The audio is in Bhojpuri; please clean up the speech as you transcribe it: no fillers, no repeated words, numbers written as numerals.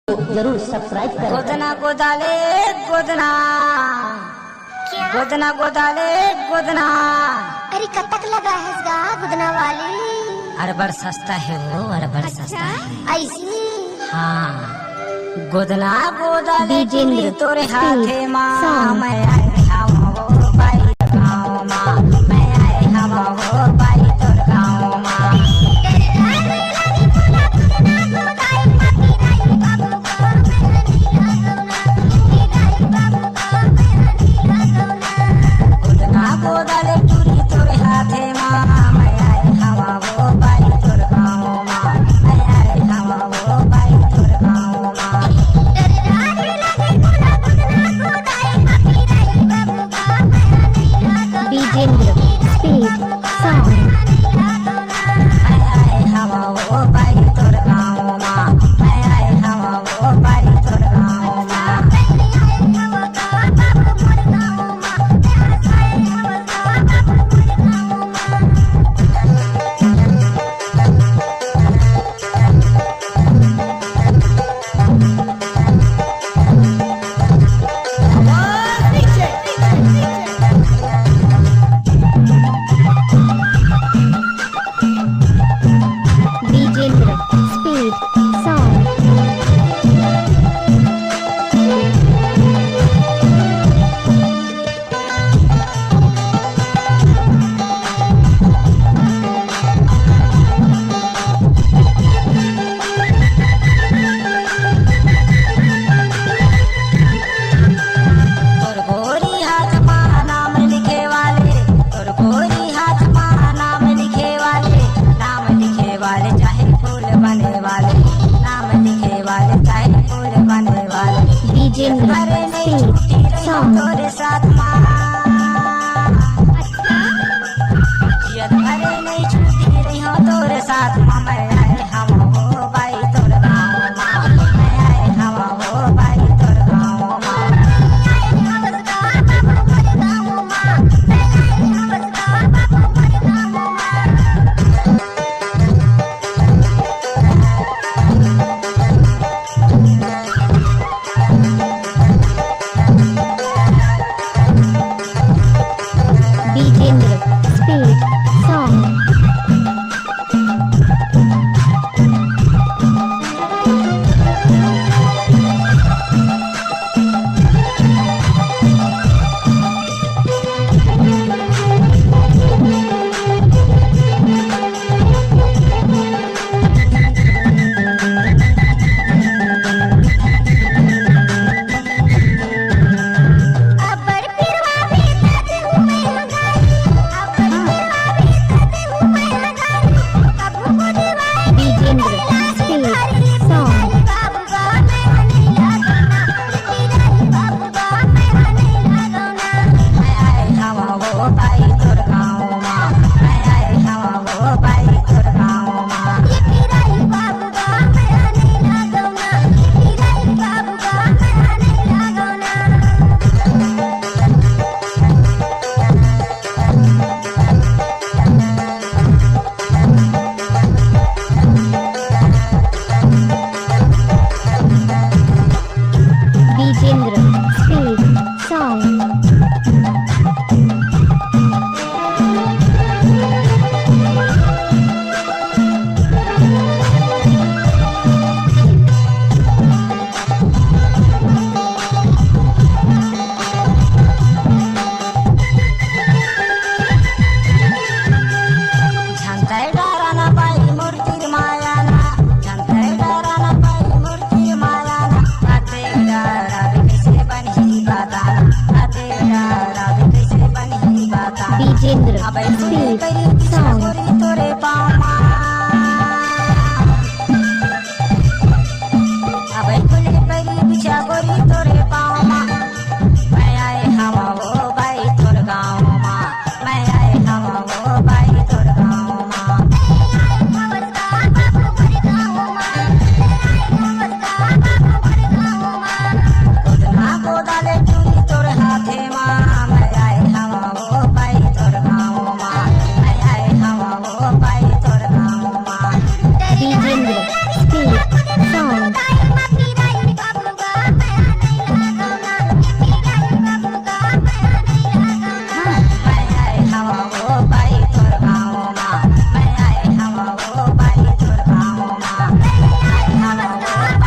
जरूर सब्सक्राइब करें। गोदना गोदाले गोदना क्या? गोदना गोदाले गोदना। अरे कब तक लगा है इसका गुदना वाली? अरे बड़ सस्ता है वो, अरे बड़ सस्ता है। ऐसी हाँ गोदना गोदाले विजेंद्र तोरे हाथे माँ सॉन्ग। मैं आए हवा वो बाई गाँव माँ, मैं आए हवा वो बाई तोर गाँव माँ। गोदना गोदाले टूरी तोरे हाथे माँ, मैं आए हवा वो बाई तोर गाँव माँ, मैं आए हवा वो बाई तोर गाँव माँ। Vijendra speed song. मैं आए हवा वो बाई तोर गाँव माँ, मैं आए हवा वो बाई तोर गाँव माँ। Vijendra speed song. तोर गोरी हाथ माँ नाम लिखे वाले, तोर गोरी हाथ माँ नाम लिखे वाले, नाम लिखे वाले चाहे फूल बने वाले, नाम लिखे वाले चाहे फूल बने वाले। विजेंद्र अरे नहीं स्पीड छूटी रही सॉन्ग। तोरे साथ माँ, अरे नहीं छूटी रही हो तोरे साथ माँ। मैं आए हम हो बाई तोर गाँव माँ, मैं आए हम हो बाई तोर गाँव माँ। Vijendra speed song. अबर फिरवा भी ताते हुए लगाई, अबर फिरवा भी ताते हुए लगाई, अब को दीवार विजेंद्र स्पीड सॉन्ग। बाबू बा मैं हने लगना, तेरा बाबू बा मैं हने लगना। मैं आए हवा वो बाई तोर गाँव माँ, मैं आए हवा वो बाई तोर गाँव माँ। ये तेरा बाबू बा मैं हने लगना, तेरा बाबू बा मैं हने लगना। Vijendra speed song. झंझै डारा न पाई मूर्ति माया ना, झंझै डारा न पाई मूर्ति माया ना। आते डारा भी कैसे बनी बताना, आते डारा भी कैसे बनी बताना। विजेंद्र अब तूने स्पीड करी पीछा सॉन्ग। गोरी तोरे पाँव माँ, अब तूने करी पीछा गोरी